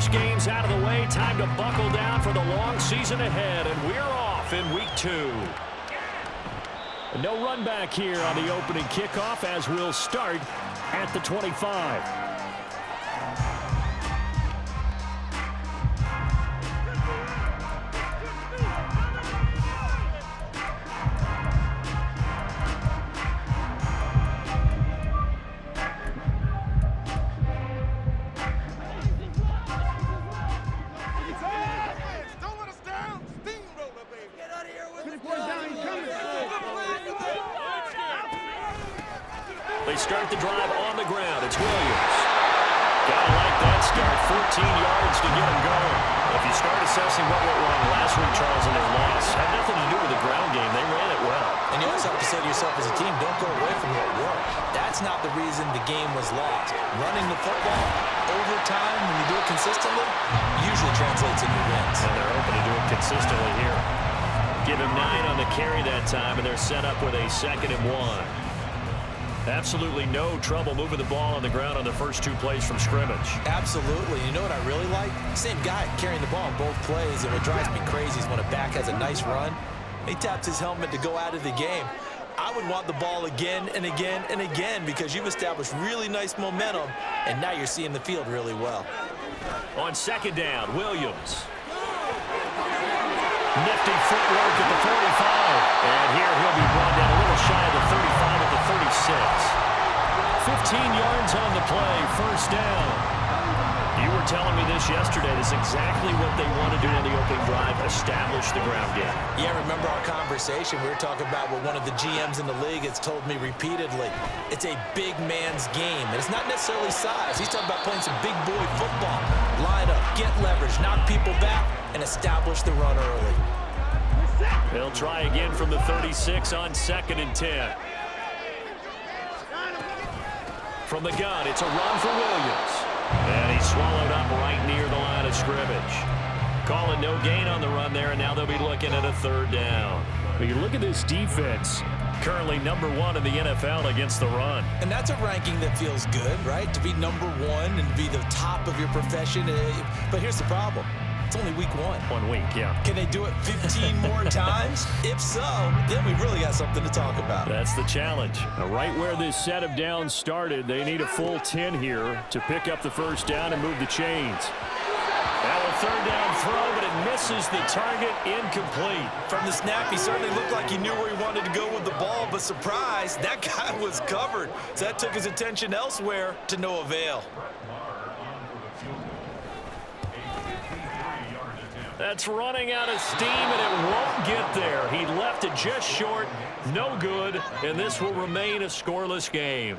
first game's out of the way. Time to buckle down for the long season ahead, and we're off in week 2. No run back here on the opening kickoff as we'll start at the 25. They start the drive on the ground. It's Williams. Gotta like that start. 14 yards to get him going. If you start assessing what went wrong last week, Charles, in their loss, had nothing to do with the ground game. They ran it well. And you also have to say to yourself as a team, don't go away from what worked. That's not the reason the game was lost. Running the football over time, when you do it consistently, usually translates into wins. And they're hoping to do it consistently here. Give him 9 on the carry that time, and they're set up with a 2nd and 1. Absolutely no trouble moving the ball on the ground on the first 2 plays from scrimmage. Absolutely. You know what I really like? Same guy carrying the ball on both plays, and what drives me crazy is when a back has a nice run, he taps his helmet to go out of the game. I would want the ball again and again and again because you've established really nice momentum, and now you're seeing the field really well. On 2nd down, Williams. Nifty footwork at the 45. And here he'll be brought down a little shy of the 35 at the 36. 15 yards on the play, 1st down. You were telling me this yesterday. This is exactly what they want to do on the opening drive, establish the ground game. Yeah, remember our conversation? We were talking about what one of the GMs in the league has told me repeatedly. It's a big man's game, and it's not necessarily size. He's talking about playing some big boy football. Line up, get leverage, knock people back, and establish the run early. They'll try again from the 36 on 2nd and 10. From the gun, it's a run for Williams. And he's swallowed up right near the line of scrimmage. Calling no gain on the run there, and now they'll be looking at a 3rd down. When you look at this defense, currently number 1 in the NFL against the run. And that's a ranking that feels good, right? To be number 1 and be the top of your profession. But here's the problem. It's only week 1. 1 week, yeah. Can they do it 15 more times? If so, then we really got something to talk about. That's the challenge. Now, right where this set of downs started, they need a full 10 here to pick up the 1st down and move the chains. Now a 3rd down throw, but it misses the target, incomplete. From the snap, he certainly looked like he knew where he wanted to go with the ball, but surprise, that guy was covered. So that took his attention elsewhere to no avail. That's running out of steam, and it won't get there. He left it just short, no good, and this will remain a scoreless game.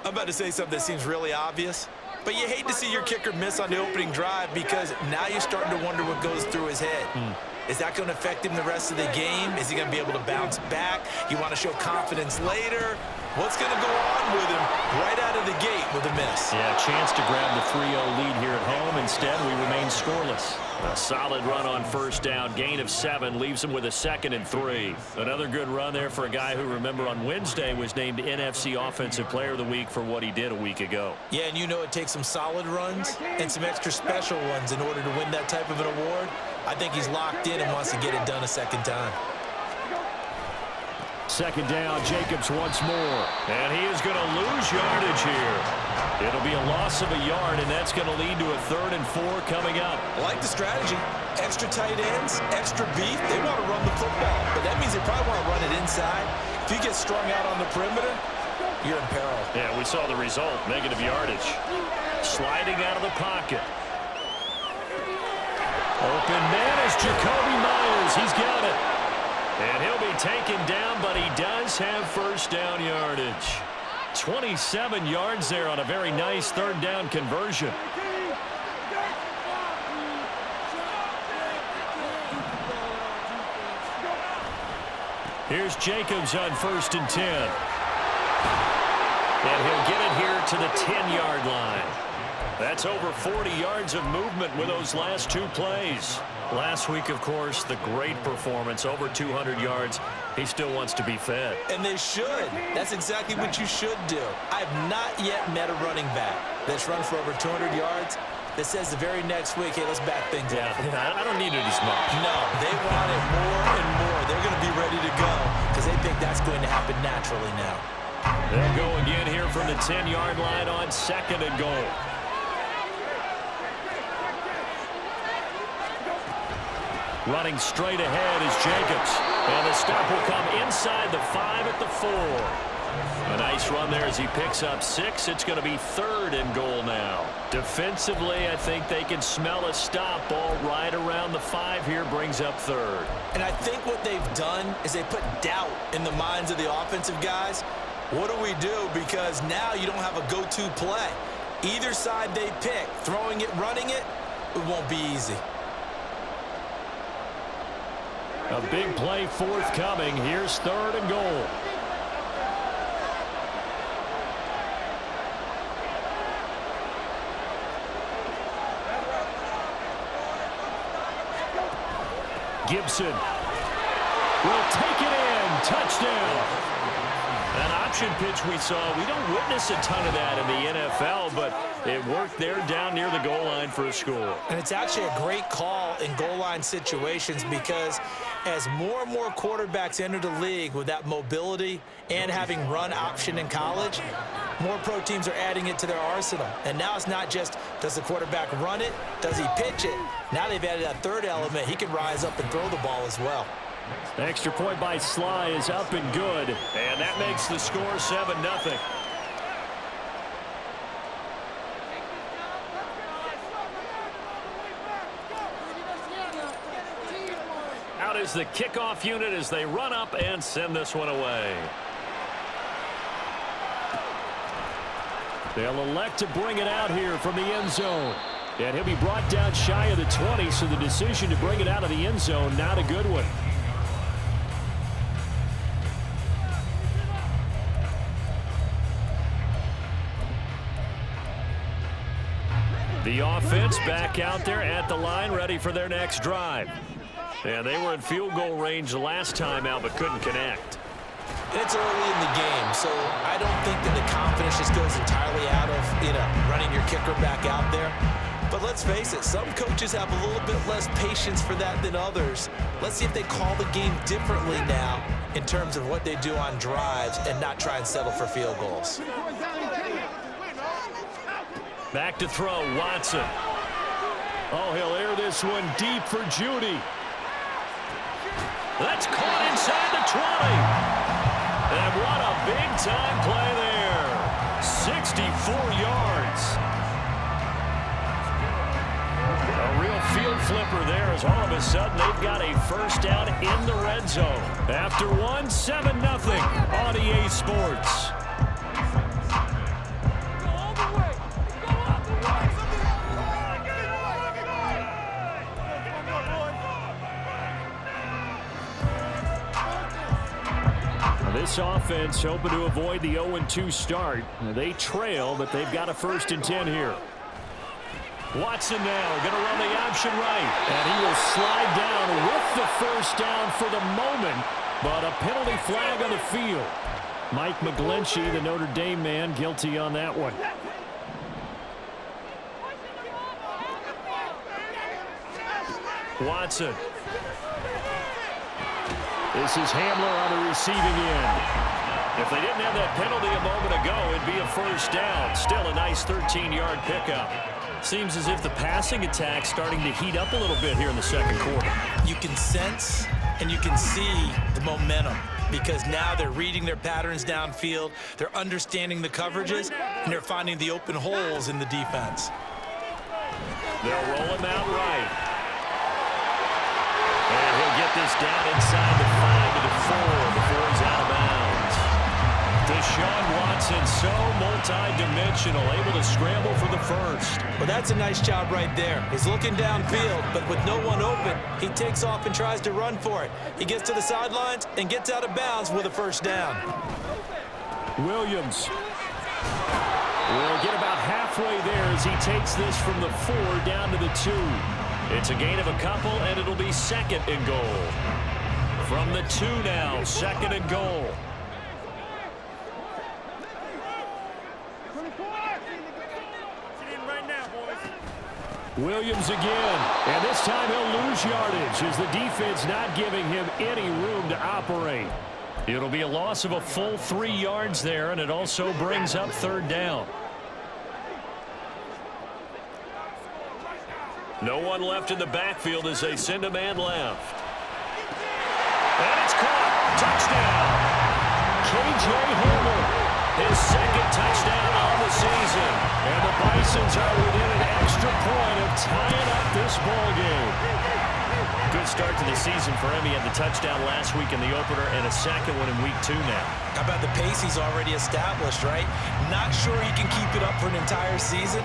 I'm about to say something that seems really obvious, but you hate to see your kicker miss on the opening drive because now you're starting to wonder what goes through his head. Is that going to affect him the rest of the game? Is he going to be able to bounce back? You want to show confidence later? What's going to go on with him right out of the gate with a miss? Yeah, chance to grab the 3-0 lead here at home. Instead, we remain scoreless. A solid run on 1st down. Gain of 7 leaves him with a 2nd and 3. Another good run there for a guy who, remember, on Wednesday was named NFC Offensive Player of the Week for what he did a week ago. Yeah, and you know it takes some solid runs and some extra special ones in order to win that type of an award. I think he's locked in and wants to get it done a 2nd time. 2nd down, Jacobs once more. And he is going to lose yardage here. It'll be a loss of a yard, and that's going to lead to a 3rd and 4 coming up. I like the strategy. Extra tight ends, extra beef. They want to run the football, but that means they probably want to run it inside. If you get strung out on the perimeter, you're in peril. Yeah, we saw the result, negative yardage. Sliding out of the pocket. Open man is Jacoby Myers. He's got it. And he'll be taken down, but he does have 1st down yardage. 27 yards there on a very nice 3rd down conversion. Here's Jacobs on 1st and 10. And he'll get it here to the 10-yard line. That's over 40 yards of movement with those last 2 plays. Last week, of course, the great performance, over 200 yards. He still wants to be fed. And they should. That's exactly what you should do. I've not yet met a running back that's run for over 200 yards that says the very next week, hey, let's back things up. Yeah, I don't need it as much. No, they want it more and more. They're going to be ready to go because they think that's going to happen naturally now. They'll go again here from the 10-yard line on 2nd and goal. Running straight ahead is Jacobs. And the stop will come inside the 5 at the 4. A nice run there as he picks up 6. It's going to be 3rd and goal now. Defensively, I think they can smell a stop. Ball right around the 5 here brings up 3rd. And I think what they've done is they put doubt in the minds of the offensive guys. What do we do? Because now you don't have a go-to play. Either side they pick, throwing it, running it, it won't be easy. A big play forthcoming. Here's 3rd and goal. Gibson will take it in. Touchdown. An option pitch we saw. We don't witness a ton of that in the NFL, but it worked there down near the goal line for a score. And it's actually a great call in goal line situations because as more and more quarterbacks enter the league with that mobility and having run option in college, more pro teams are adding it to their arsenal. And now it's not just does the quarterback run it, does he pitch it? Now they've added that 3rd element. He can rise up and throw the ball as well. The extra point by Sly is up and good, and that makes the score 7-0. Out is the kickoff unit as they run up and send this one away. They'll elect to bring it out here from the end zone. And he'll be brought down shy of the 20, so the decision to bring it out of the end zone, not a good one. The offense back out there at the line, ready for their next drive. And they were in field goal range the last time out, but couldn't connect. It's early in the game, so I don't think that the confidence just goes entirely out of, running your kicker back out there. But let's face it, some coaches have a little bit less patience for that than others. Let's see if they call the game differently now in terms of what they do on drives and not try and settle for field goals. Back to throw, Watson. Oh, he'll air this one deep for Judy. That's caught inside the 20. And what a big-time play there. 64 yards. A real field flipper there as all of a sudden they've got a first down in the red zone. After 7-0 on EA Sports. This offense hoping to avoid the 0-2 start. They trail, but they've got a 1st and 10 here. Watson now going to run the option right. And he will slide down with the first down for the moment, but a penalty flag on the field. Mike McGlinchey, the Notre Dame man, guilty on that one. Watson. This is Hamler on the receiving end. If they didn't have that penalty a moment ago, it'd be a first down. Still a nice 13-yard pickup. Seems as if the passing attack's starting to heat up a little bit here in the second quarter. You can sense and you can see the momentum because now they're reading their patterns downfield, they're understanding the coverages, and they're finding the open holes in the defense. They'll roll him out right. And he'll get this down inside the 5 to the 4 before he's out of bounds. Deshaun Watson, so multi-dimensional, able to scramble for the first. Well, that's a nice job right there. He's looking downfield, but with no one open, he takes off and tries to run for it. He gets to the sidelines and gets out of bounds with a first down. Williams will get about halfway there as he takes this from the 4 down to the 2. It's a gain of a couple, and it'll be 2nd and goal. From the 2 now, 2nd and goal. Williams again, and this time he'll lose yardage as the defense not giving him any room to operate. It'll be a loss of a full 3 yards there, and it also brings up 3rd down. No one left in the backfield as they send a man left. And it's caught. Touchdown. K.J. Hamler, his 2nd touchdown on the season. And the Bisons are within an extra point of tying up this ball game. Good start to the season for him. He had the touchdown last week in the opener and a 2nd one in week 2 now. How about the pace he's already established, right? Not sure he can keep it up for an entire season,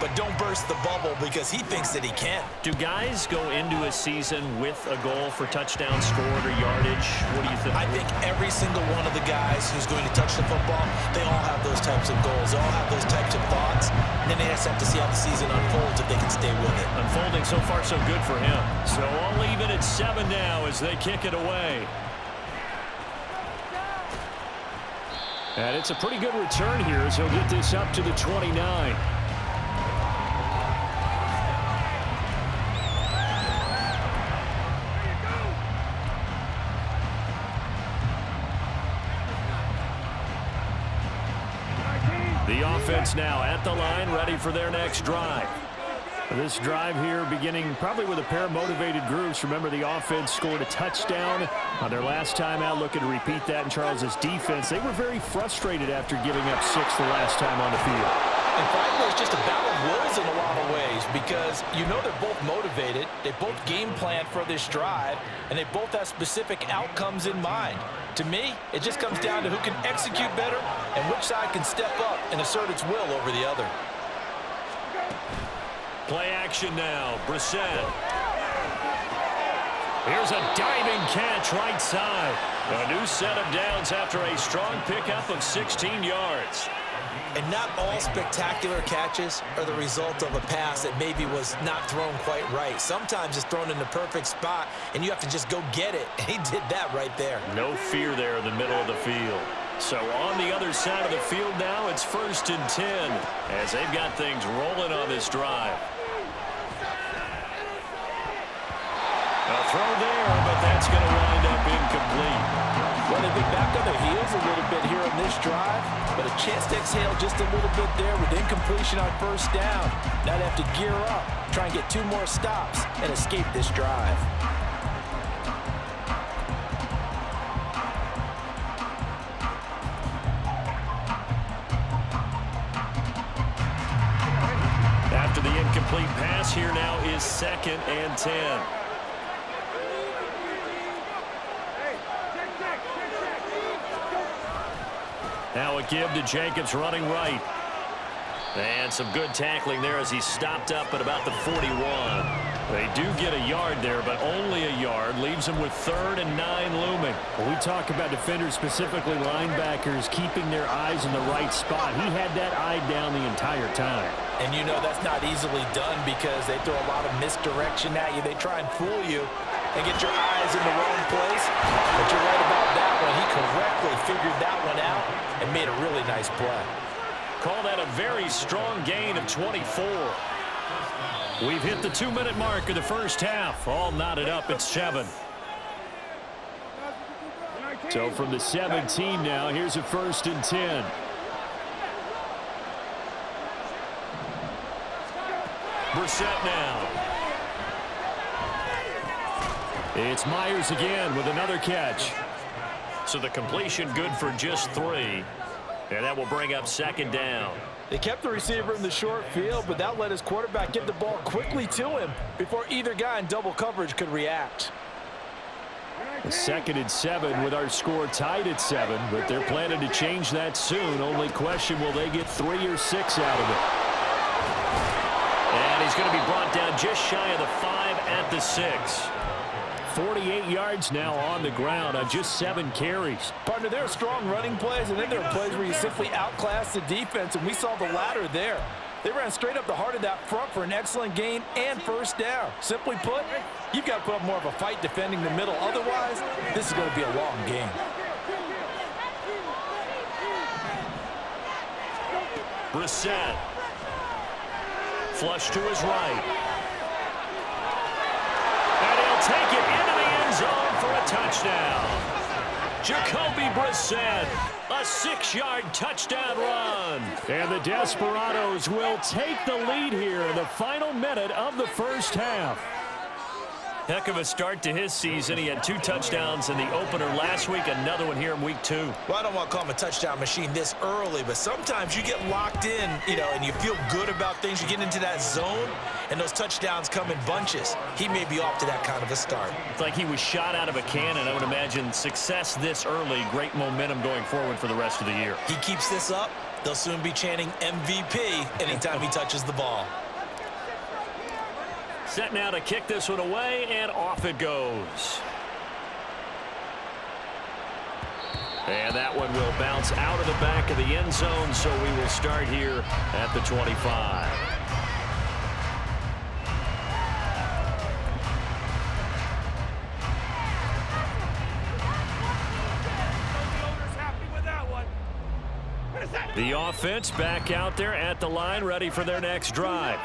but don't burst the bubble because he thinks that he can. Do guys go into a season with a goal for touchdown scored or yardage? What do you think? I think every single one of the guys who's going to touch the football, they all have those types of goals. They all have those types of thoughts. And then they just have to see how the season unfolds if they can stay with it. Unfolding so far so good for him. So I'll leave it at 7 now as they kick it away. And it's a pretty good return here as he'll get this up to the 29. The offense now at the line, ready for their next drive. This drive here beginning probably with a pair of motivated groups. Remember, the offense scored a touchdown on their last time out. Looking to repeat that in Charles's defense. They were very frustrated after giving up 6 the last time on the field. And frankly, it's just a battle of wills in a lot of ways because you know they're both motivated. They both game plan for this drive, and they both have specific outcomes in mind. To me, it just comes down to who can execute better and which side can step up and assert its will over the other. Play action now. Brissett. Here's a diving catch right side. A new set of downs after a strong pickup of 16 yards. And not all spectacular catches are the result of a pass that maybe was not thrown quite right. Sometimes it's thrown in the perfect spot, and you have to just go get it. And he did that right there. No fear there in the middle of the field. So on the other side of the field now, it's 1st and 10 as they've got things rolling on this drive. A throw there, but that's going to wind up incomplete. Well, they've been back on their heels a little bit here on this drive, but a chance to exhale just a little bit there with incompletion on 1st down. Now they have to gear up, try and get 2 more stops, and escape this drive. After the incomplete pass, here now is 2nd and 10. Now a give to Jacobs running right. And some good tackling there as he stopped up at about the 41. They do get a yard there, but only a yard. Leaves them with 3rd and 9 looming. When we talk about defenders, specifically linebackers, keeping their eyes in the right spot. He had that eye down the entire time. And you know that's not easily done because they throw a lot of misdirection at you. They try and fool you and get your eyes in the wrong place. But you're right about that one. He correctly figured that one out and made a really nice play. Call that a very strong gain of 24. We've hit the 2-minute mark of the first half. All knotted up at 7. So from the 17 now, here's a 1st and 10. Brissett now. It's Myers again with another catch. So the completion good for just 3. And that will bring up 2nd down. They kept the receiver in the short field, but that let his quarterback get the ball quickly to him before either guy in double coverage could react. 2nd and 7 with our score tied at 7, but they're planning to change that soon. Only question, will they get 3 or 6 out of it? And he's going to be brought down just shy of the 5 at the 6. 48 yards now on the ground on just 7 carries. Partner, there are strong running plays, and then there are plays where you simply outclass the defense, and we saw the latter there. They ran straight up the heart of that front for an excellent gain and 1st down. Simply put, you've got to put up more of a fight defending the middle. Otherwise, this is going to be a long game. Brissett. Flush to his right. take it into the end zone for a touchdown. Jacoby Brissett, a 6-yard touchdown run. And the Desperados will take the lead here in the final minute of the first half. Heck of a start to his season. He had 2 touchdowns in the opener last week, another one here in week 2. Well, I don't want to call him a touchdown machine this early, but sometimes you get locked in, and you feel good about things. You get into that zone, and those touchdowns come in bunches. He may be off to that kind of a start. It's like he was shot out of a cannon. I would imagine success this early, great momentum going forward for the rest of the year. He keeps this up, they'll soon be chanting MVP anytime he touches the ball. Set now to kick this one away, and off it goes. And that one will bounce out of the back of the end zone, so we will start here at the 25. The offense back out there at the line, ready for their next drive.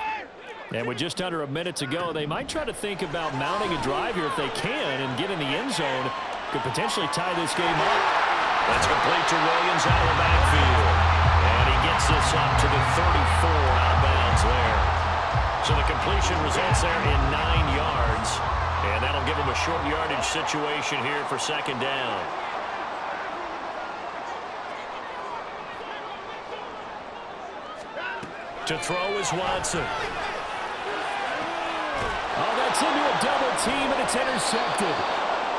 And with just under a minute to go, they might try to think about mounting a drive here if they can and get in the end zone. Could potentially tie this game up. That's complete to Williams out of the backfield. And he gets this up to the 34 out of bounds there. So the completion results there in 9 yards. And that'll give him a short yardage situation here for second down. To throw is Watson. Oh, that's into a double team, and it's intercepted.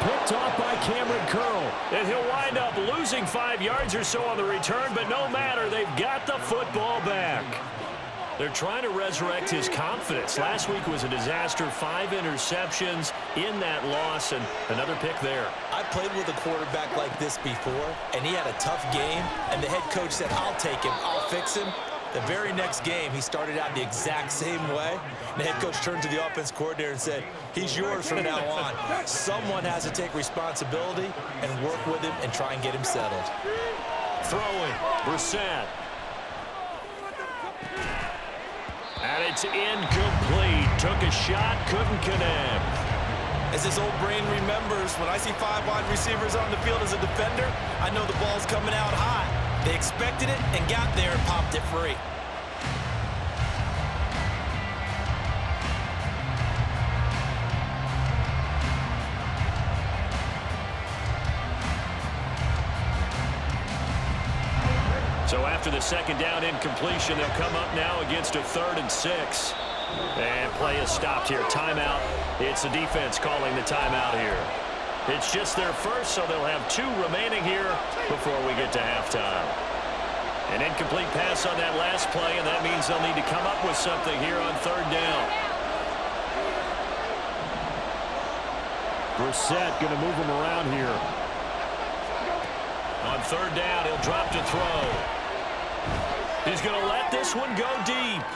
Picked off by Cameron Curl. And he'll wind up losing 5 yards or so on the return, but no matter, they've got the football back. They're trying to resurrect his confidence. Last week was a disaster, 5 interceptions in that loss, and another pick there. I played with a quarterback like this before, and he had a tough game, and the head coach said, I'll take him, I'll fix him. The very next game, he started out the exact same way. The head coach turned to the offense coordinator and said, he's yours from now on. Someone has to take responsibility and work with him and try and get him settled. Throwing, Brissett. And it's incomplete. Took a shot, couldn't connect. As his old brain remembers, when I see 5 wide receivers on the field as a defender, I know the ball's coming out hot. They expected it and got there and popped it free. So after the second down incompletion, they'll come up now against a 3rd and 6. And play is stopped here. Timeout. It's the defense calling the timeout here. It's just their first, so they'll have 2 remaining here before we get to halftime. An incomplete pass on that last play, and that means they'll need to come up with something here on 3rd down. Brissett going to move him around here. On 3rd down, he'll drop to throw. He's going to let this one go deep.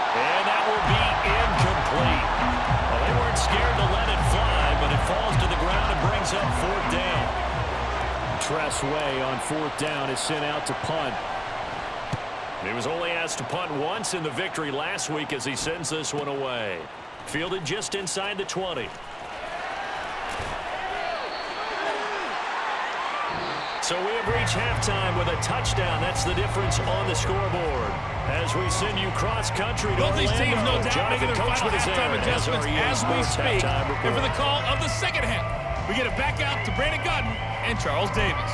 And that will be incomplete. Well, they weren't scared to let it fly, but it falls to the ground and brings up 4th down. Tress Way on 4th down is sent out to punt. He was only asked to punt once in the victory last week as he sends this one away. Fielded just inside the 20. So we have reached halftime with a touchdown. That's the difference on the scoreboard. As we send you cross-country to both these teams, no Orlando, doubt, making their final halftime adjustments as we speak. And for the call of the second half, we get it back out to Brandon Godden and Charles Davis.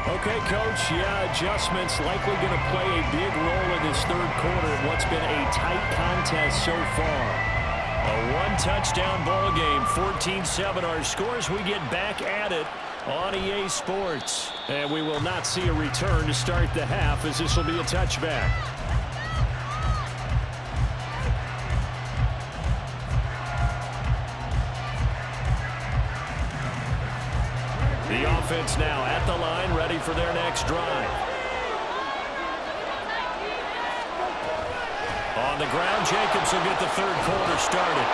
Okay, Coach, adjustments likely going to play a big role in this 3rd quarter in what's been a tight contest so far. A 1-touchdown ball game, 14-7 our scores. We get back at it on EA Sports. And we will not see a return to start the half, as this will be a touchback. The offense now at the line, ready for their next drive. On the ground, Jacobs will get the 3rd quarter started.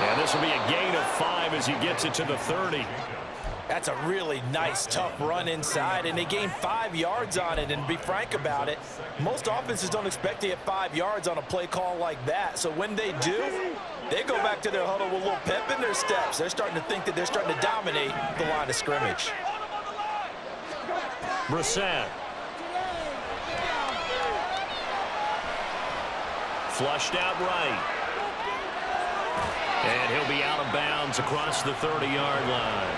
And this will be a gain of 5 as he gets it to the 30. That's a really nice, tough run inside, and they gained 5 yards on it. And to be frank about it, most offenses don't expect to get 5 yards on a play call like that. So when they do, they go back to their huddle with a little pep in their steps. They're starting to think that they're starting to dominate the line of scrimmage. Brissett. Flushed out right. And he'll be out of bounds across the 30-yard line.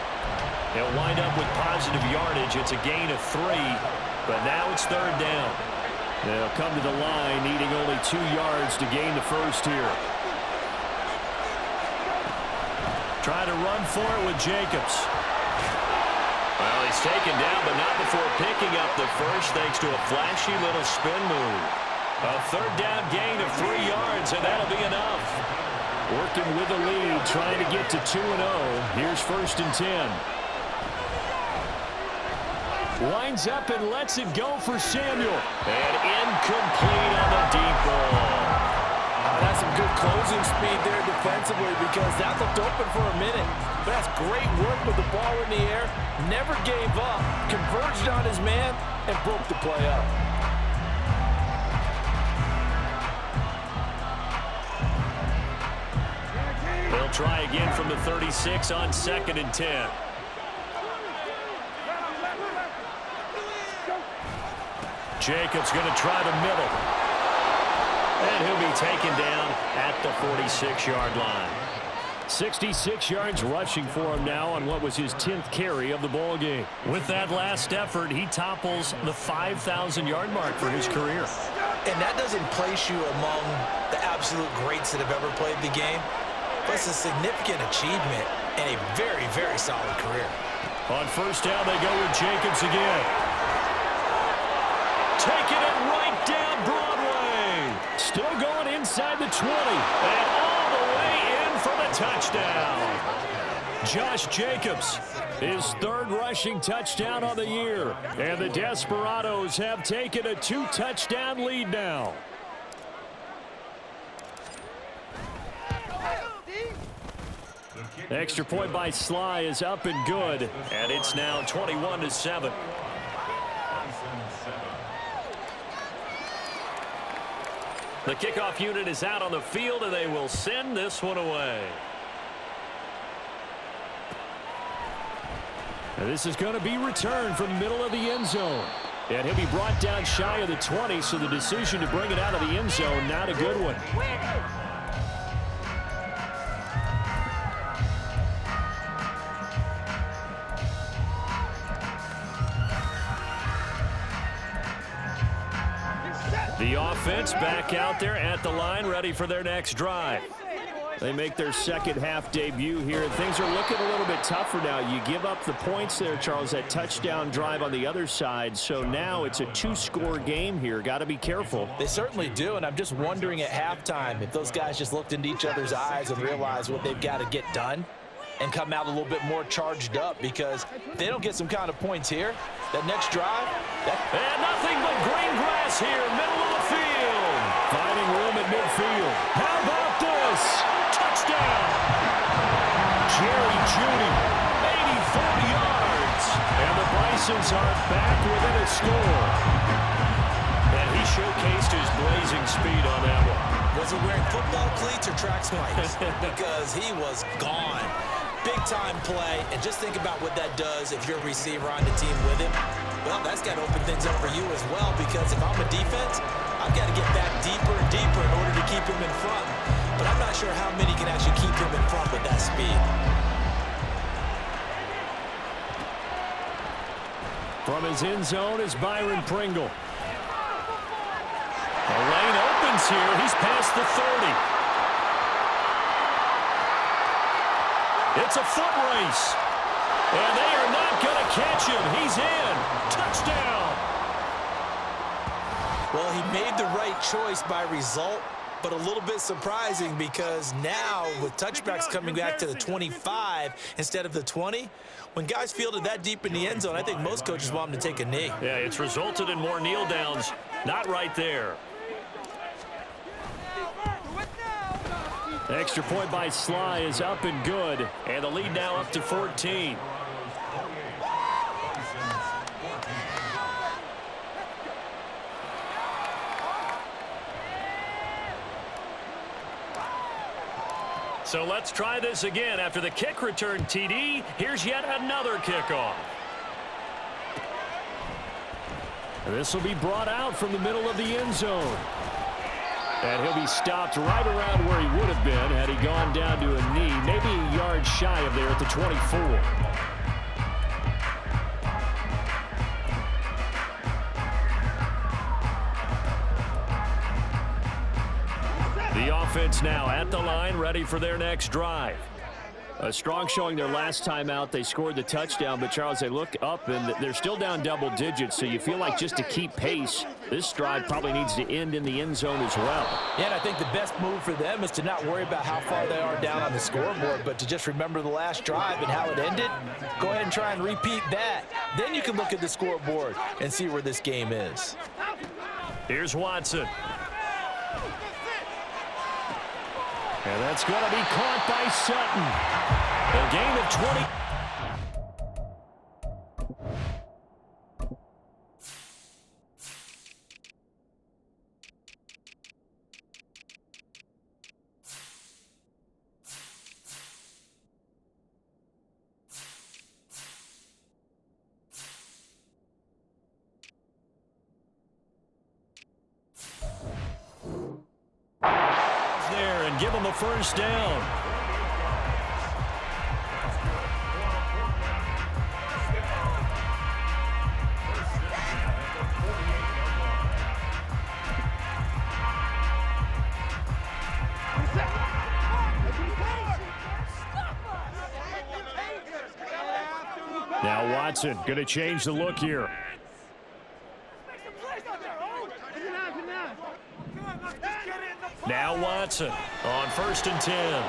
He'll wind up with positive yardage. It's a gain of 3, but now it's 3rd down. They'll come to the line needing only 2 yards to gain the first here. Trying to run for it with Jacobs. Well, he's taken down, but not before picking up the first thanks to a flashy little spin move. A 3rd down gain of 3 yards, and that'll be enough. Working with the lead, trying to get to 2-0. Here's 1st and 10. Winds up and lets it go for Samuel. And incomplete on the deep ball. That's some good closing speed there defensively because that looked open for a minute. But that's great work with the ball in the air. Never gave up. Converged on his man and broke the play up. They'll try again from the 36 on 2nd and 10. Jacobs going to try the middle. And he'll be taken down at the 46-yard line. 66 yards rushing for him now on what was his 10th carry of the ball game. With that last effort, he topples the 5,000-yard mark for his career. And that doesn't place you among the absolute greats that have ever played the game. But it's a significant achievement and a very, very solid career. On 1st down, they go with Jacobs again. Taking it right down Broadway. Still going inside the 20. And all the way in for the touchdown. Josh Jacobs, his 3rd rushing touchdown of the year. And the Desperados have taken a 2-touchdown lead now. Extra point by Sly is up and good. And it's now 21-7. The kickoff unit is out on the field, and they will send this one away. And this is going to be returned from the middle of the end zone. And he'll be brought down shy of the 20, so the decision to bring it out of the end zone, not a good one. The offense back out there at the line, ready for their next drive. They make their 2nd half debut here. Things are looking a little bit tougher now. You give up the points there, Charles, that touchdown drive on the other side. So now it's a 2-score game here. Got to be careful. They certainly do, and I'm just wondering at halftime if those guys just looked into each other's eyes and realized what they've got to get done and come out a little bit more charged up, because if they don't get some kind of points here, that next drive. And nothing but green grass here, middle of the field. Finding room at midfield. How about this? Touchdown. Jerry Jeudy, 84 yards. And the Bisons are back within a score. And he showcased his blazing speed on that one. Was he wearing football cleats or track spikes? Because he was gone. Big-time play, and just think about what that does if you're a receiver on the team with him. Well, that's got to open things up for you as well, because if I'm a defense, I've got to get back deeper and deeper in order to keep him in front. But I'm not sure how many can actually keep him in front with that speed. From his end zone is Byron Pringle. The lane opens here. He's past the 30. It's a foot race. And they are not going to catch him. He's in. Touchdown. Well, he made the right choice by result, but a little bit surprising because now with touchbacks coming back to the 25 instead of the 20, when guys fielded that deep in the end zone, I think most coaches want them to take a knee. Yeah, it's resulted in more kneel downs. Not right there. The extra point by Sly is up and good, and the lead now up to 14. So let's try this again. After the kick return TD, here's yet another kickoff. This will be brought out from the middle of the end zone. And he'll be stopped right around where he would have been had he gone down to a knee, maybe a yard shy of there at the 24. The offense now at the line, ready for their next drive. A strong showing their last time out. They scored the touchdown, but, Charles, they look up, and they're still down double digits, so you feel like just to keep pace, this drive probably needs to end in the end zone as well. Yeah, and I think the best move for them is to not worry about how far they are down on the scoreboard, but to just remember the last drive and how it ended. Go ahead and try and repeat that. Then you can look at the scoreboard and see where this game is. Here's Watson. And that's going to be caught by Sutton. A gain of 20. Give him a first down. Now Watson going to change the look here. Now Watson on 1st and 10.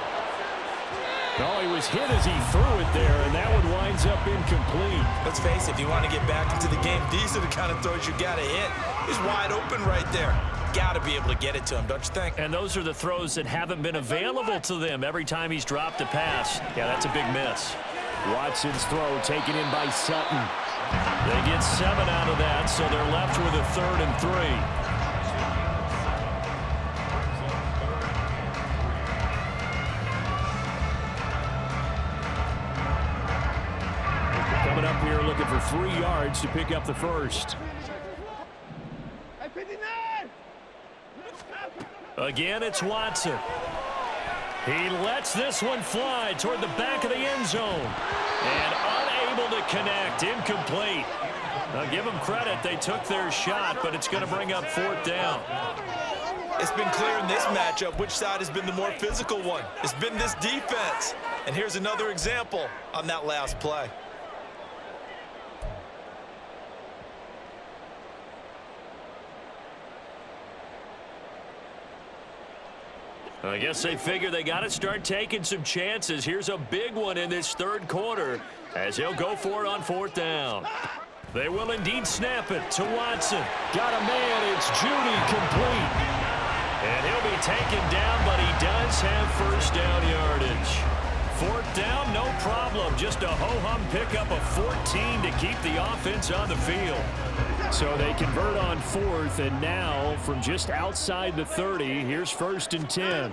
Oh, he was hit as he threw it there, and that one winds up incomplete. Let's face it, if you want to get back into the game, these are the kind of throws you got to hit. He's wide open right there. Got to be able to get it to him, don't you think? And those are the throws that haven't been available to them every time he's dropped a pass. Yeah, that's a big miss. Watson's throw taken in by Sutton. They get 7 out of that, so they're left with a 3rd and 3. Coming up here looking for 3 yards to pick up the first. Again, it's Watson. He lets this one fly toward the back of the end zone. And unable to connect, incomplete. Now give them credit, they took their shot, but it's going to bring up 4th down. It's been clear in this matchup which side has been the more physical one. It's been this defense. And here's another example on that last play. I guess they figure they got to start taking some chances. Here's a big one in this 3rd quarter as he'll go for it on 4th down. They will indeed snap it to Watson. Got a man. It's Judy, complete. And he'll be taken down, but he does have 1st down yardage. 4th down, no problem. Just a ho-hum pickup of 14 to keep the offense on the field. So they convert on 4th, and now from just outside the 30, here's 1st and 10.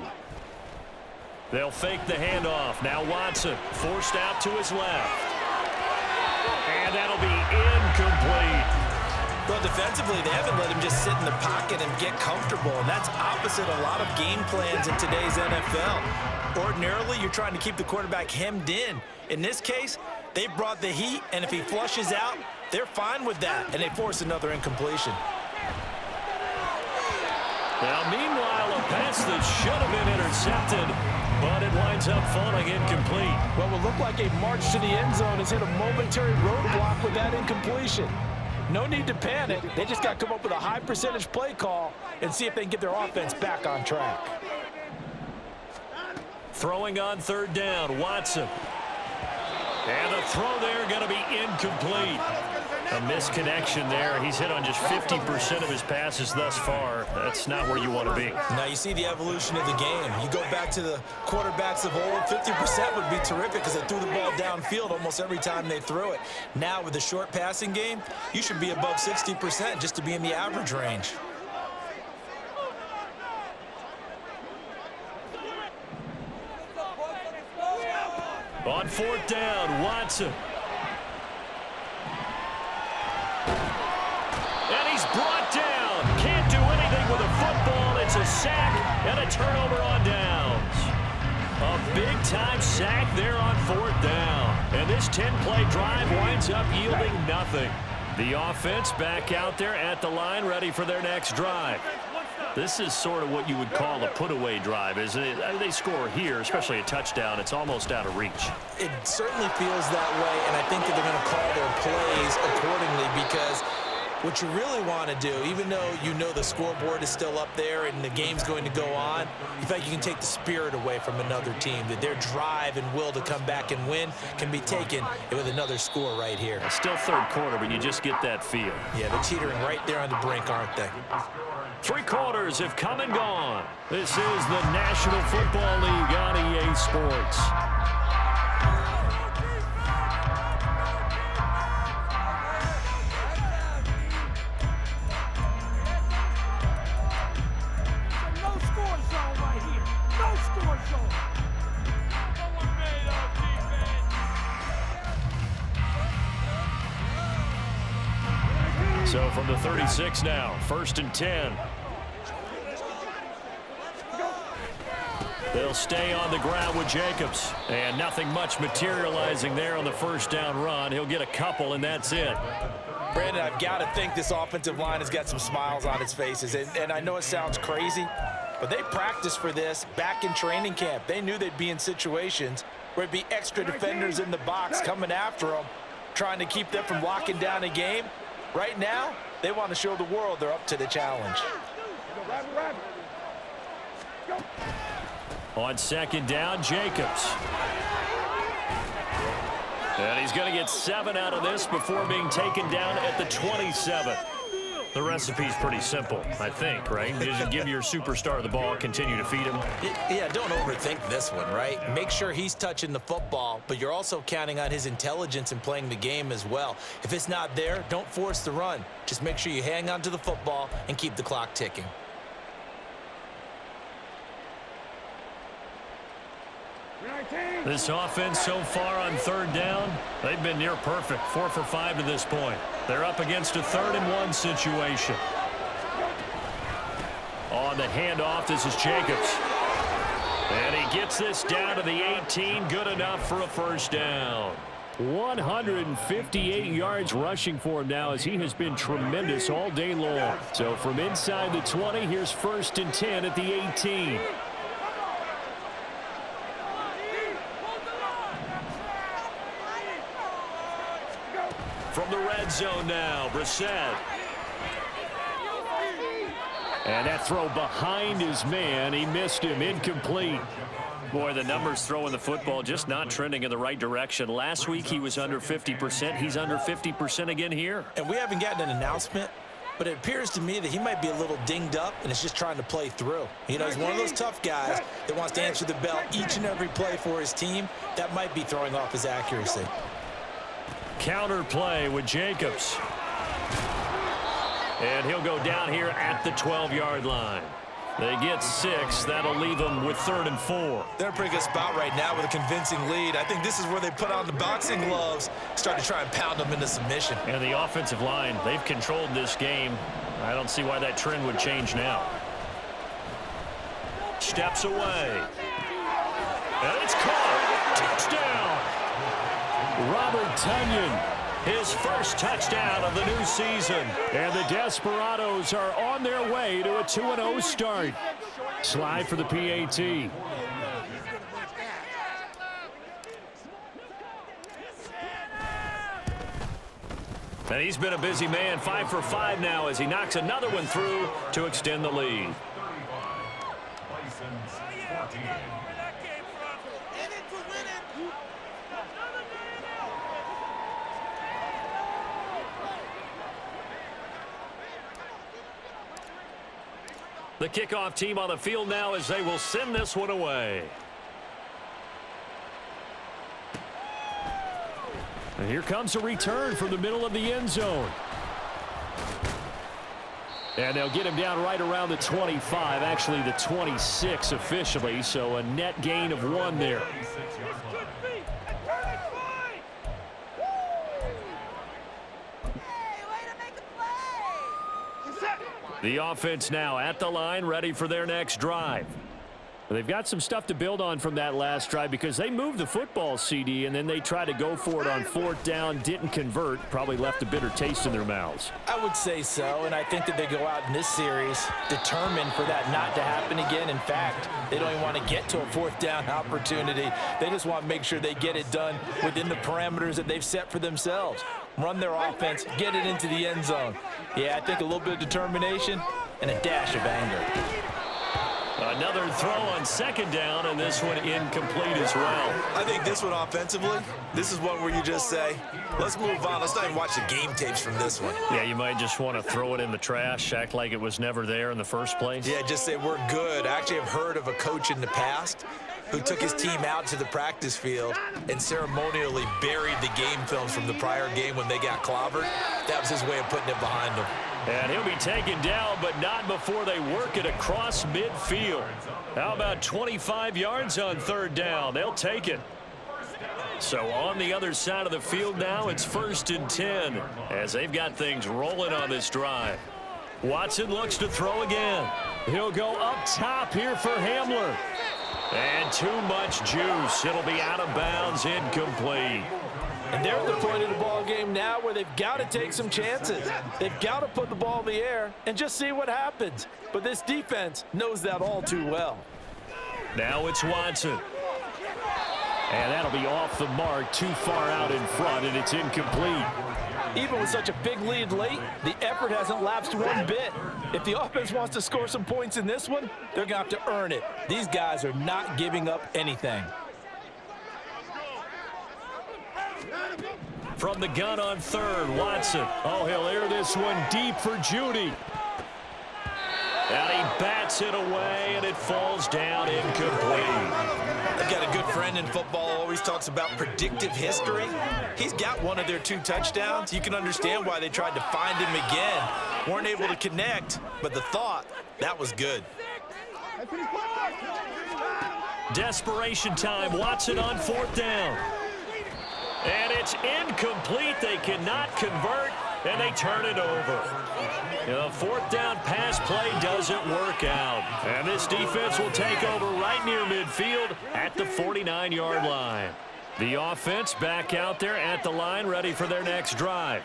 They'll fake the handoff. Now Watson forced out to his left. And that'll be incomplete. Well, defensively, they haven't let him just sit in the pocket and get comfortable, and that's opposite a lot of game plans in today's NFL. Ordinarily, you're trying to keep the quarterback hemmed in. In this case, they brought the heat, and if he flushes out, they're fine with that, and they force another incompletion. Now, meanwhile, a pass that should have been intercepted, but it winds up falling incomplete. What will look like a march to the end zone has hit a momentary roadblock with that incompletion. No need to panic. They just got to come up with a high percentage play call and see if they can get their offense back on track. Throwing on 3rd down, Watson. And the throw there going to be incomplete. A misconnection there. He's hit on just 50% of his passes thus far. That's not where you want to be. Now you see the evolution of the game. You go back to the quarterbacks of old, 50% would be terrific because they threw the ball downfield almost every time they threw it. Now with the short passing game, you should be above 60% just to be in the average range. On 4th down, Watson. And he's brought down. Can't do anything with a football. It's a sack and a turnover on downs. A big-time sack there on 4th down. And this 10-play drive winds up yielding nothing. The offense back out there at the line, ready for their next drive. This is sort of what you would call a put-away drive, isn't it? They score here, especially a touchdown. It's almost out of reach. It certainly feels that way, and I think that they're going to call their plays accordingly because what you really want to do, even though you know the scoreboard is still up there and the game's going to go on, you feel like you can take the spirit away from another team, that their drive and will to come back and win can be taken with another score right here. It's still 3rd quarter, but you just get that feel. Yeah, they're teetering right there on the brink, aren't they? 3 quarters have come and gone. This is the National Football League on EA Sports. So from the 36 now, 1st and 10. They'll stay on the ground with Jacobs. And nothing much materializing there on the 1st down run. He'll get a couple, and that's it. Brandon, I've got to think this offensive line has got some smiles on its faces. And I know it sounds crazy, but they practiced for this back in training camp. They knew they'd be in situations where it'd be extra defenders in the box coming after them, trying to keep them from locking down a game. Right now, they want to show the world they're up to the challenge. On 2nd down, Jacobs. And he's going to get 7 out of this before being taken down at the 27. The recipe's pretty simple, I think, right? You just give your superstar the ball, continue to feed him. Yeah, don't overthink this one, right? Make sure he's touching the football, but you're also counting on his intelligence in playing the game as well. If it's not there, don't force the run. Just make sure you hang on to the football and keep the clock ticking. This offense so far on 3rd down, they've been near perfect. 4 for 5 to this point. They're up against a 3rd and 1 situation. On the handoff, this is Jacobs. And he gets this down to the 18. Good enough for a 1st down. 158 yards rushing for him now as he has been tremendous all day long. So from inside the 20, here's 1st and 10 at the 18. From the red zone now, Brissett. And that throw behind his man. He missed him. Incomplete. Boy, the numbers throwing the football just not trending in the right direction. Last week he was under 50%. He's under 50% again here. And we haven't gotten an announcement, but it appears to me that he might be a little dinged up and is just trying to play through. You know, he's one of those tough guys that wants to answer the bell each and every play for his team. That might be throwing off his accuracy. Counter play with Jacobs. And he'll go down here at the 12-yard line. They get 6. That'll leave them with 3rd and 4. They're in a pretty good spot right now with a convincing lead. I think this is where they put on the boxing gloves, start to try and pound them into submission. And the offensive line, they've controlled this game. I don't see why that trend would change now. Steps away. And it's caught. Touchdown. Robert Tonyan. His first touchdown of the new season. And the Desperados are on their way to a 2-0 start. Slide for the PAT. And he's been a busy man. 5 for 5 now as he knocks another one through to extend the lead. The kickoff team on the field now as they will send this one away. And here comes a return from the middle of the end zone. And they'll get him down right around the 25, actually the 26 officially, so a net gain of 1 there. The offense now at the line, ready for their next drive. They've got some stuff to build on from that last drive because they moved the football, CD, and then they tried to go for it on 4th down, didn't convert, probably left a bitter taste in their mouths. I would say so, and I think that they go out in this series determined for that not to happen again. In fact, they don't even want to get to a 4th down opportunity. They just want to make sure they get it done within the parameters that they've set for themselves. Run their offense, get it into the end zone. Yeah, I think a little bit of determination and a dash of anger. Another throw on 2nd down, and this one incomplete as well. I think this one offensively, this is one where you just say, let's move on. Let's not even watch the game tapes from this one. Yeah, you might just want to throw it in the trash, act like it was never there in the first place. Yeah, just say we're good. I actually have heard of a coach in the past who took his team out to the practice field and ceremonially buried the game films from the prior game when they got clobbered. That was his way of putting it behind them. And he'll be taken down, but not before they work it across midfield. How about 25 yards on 3rd down? They'll take it. So on the other side of the field now, it's 1st and 10 as they've got things rolling on this drive. Watson looks to throw again. He'll go up top here for Hamler. And too much juice. It'll be out of bounds, incomplete. And they're at the point of the ball game now where they've got to take some chances. They've got to put the ball in the air and just see what happens. But this defense knows that all too well. Now it's Watson. And that'll be off the mark, too far out in front, and it's incomplete. Even with such a big lead late, the effort hasn't lapsed one bit. If the offense wants to score some points in this one, they're going to have to earn it. These guys are not giving up anything. From the gun on 3rd, Watson. Oh, he'll air this one deep for Judy. And he bats it away, and it falls down incomplete. I've got a good friend in football, always talks about predictive history. He's got one of their 2 touchdowns. You can understand why they tried to find him again. Weren't able to connect, but the thought, that was good. Desperation time. Watson on 4th down. And it's incomplete. They cannot convert, and they turn it over. The 4th down pass play doesn't work out. And this defense will take over right near midfield at the 49-yard line. The offense back out there at the line, ready for their next drive.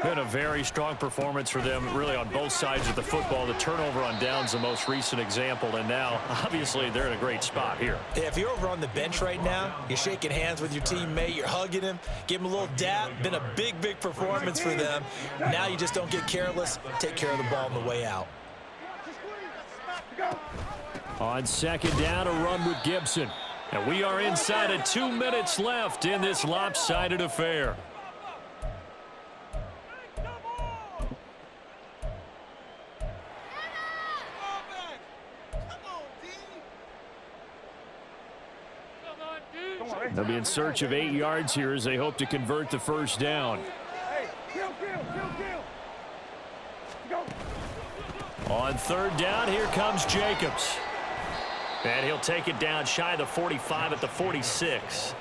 Been a very strong performance for them, really, on both sides of the football. The turnover on downs, the most recent example, and now, obviously, they're in a great spot here. Yeah, if you're over on the bench right now, you're shaking hands with your teammate, you're hugging him, give him a little dap. Been a big, big performance for them. Now you just don't get careless. Take care of the ball on the way out. On 2nd down, a run with Gibson. And we are inside of 2 minutes left in this lopsided affair. They'll be in search of 8 yards here as they hope to convert the 1st down. On 3rd down, here comes Jacobs. And he'll take it down shy of the 45 at the 46.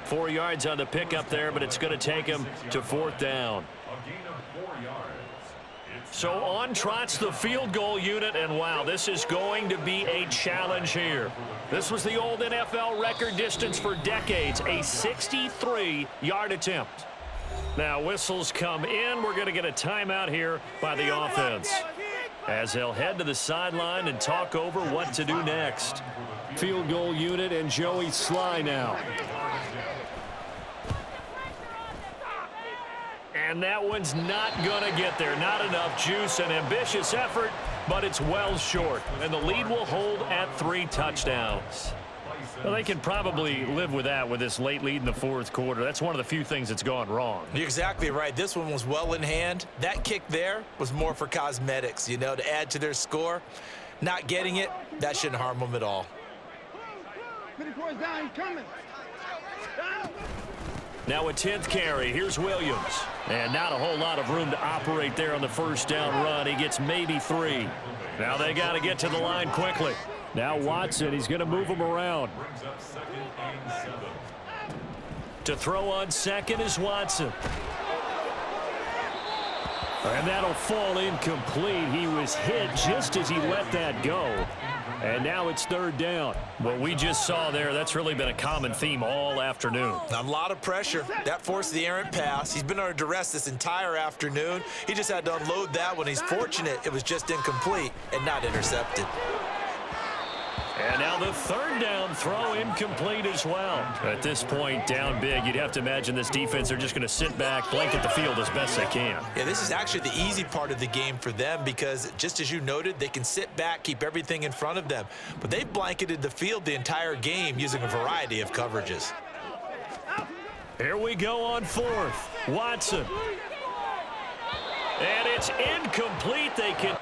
4 yards on the pickup there, but it's going to take him to 4th down. So on trots the field goal unit, and wow, this is going to be a challenge here. This was the old NFL record distance for decades, a 63-yard attempt. Now whistles come in. We're going to get a timeout here by the offense, as they'll head to the sideline and talk over what to do next. Field goal unit and Joey Sly now. And that one's not going to get there. Not enough juice. An ambitious effort, but it's well short. And the lead will hold at 3 touchdowns. Well, they can probably live with that with this late lead in the 4th quarter. That's one of the few things that's gone wrong. You're exactly right. This one was well in hand. That kick there was more for cosmetics, you know, to add to their score. Not getting it, that shouldn't harm them at all. Now a 10th carry. Here's Williams. And not a whole lot of room to operate there on the first down run. He gets maybe 3. Now they got to get to the line quickly. Now Watson, he's going to move him around. To throw on second is Watson. And that'll fall incomplete. He was hit just as he let that go. And now it's third down. What we just saw there, that's really been a common theme all afternoon. A lot of pressure. That forced the errant pass. He's been under duress this entire afternoon. He just had to unload that one. He's fortunate it was just incomplete and not intercepted. And now the third down throw incomplete as well. At this point, down big, you'd have to imagine this defense, they're just going to sit back, blanket the field as best they can. Yeah, this is actually the easy part of the game for them because, just as you noted, they can sit back, keep everything in front of them. But they've blanketed the field the entire game using a variety of coverages. Here we go on fourth. Watson. And it's incomplete. They can...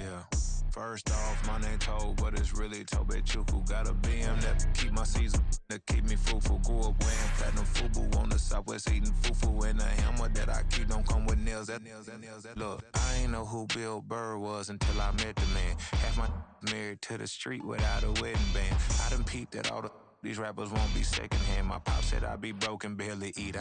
Yeah. First off, my name Toad, but it's really Tobe Chuku. Got a BM that keep my season, that keep me fruitful. Grew up wearing platinum FUBU on the Southwest eating fufu. And a hammer that I keep don't come with nails. Look, I ain't know who Bill Burr was until I met the man. Half my married to the street without a wedding band. I done peeped that all these rappers won't be secondhand. My pop said I'd be broken, barely eat.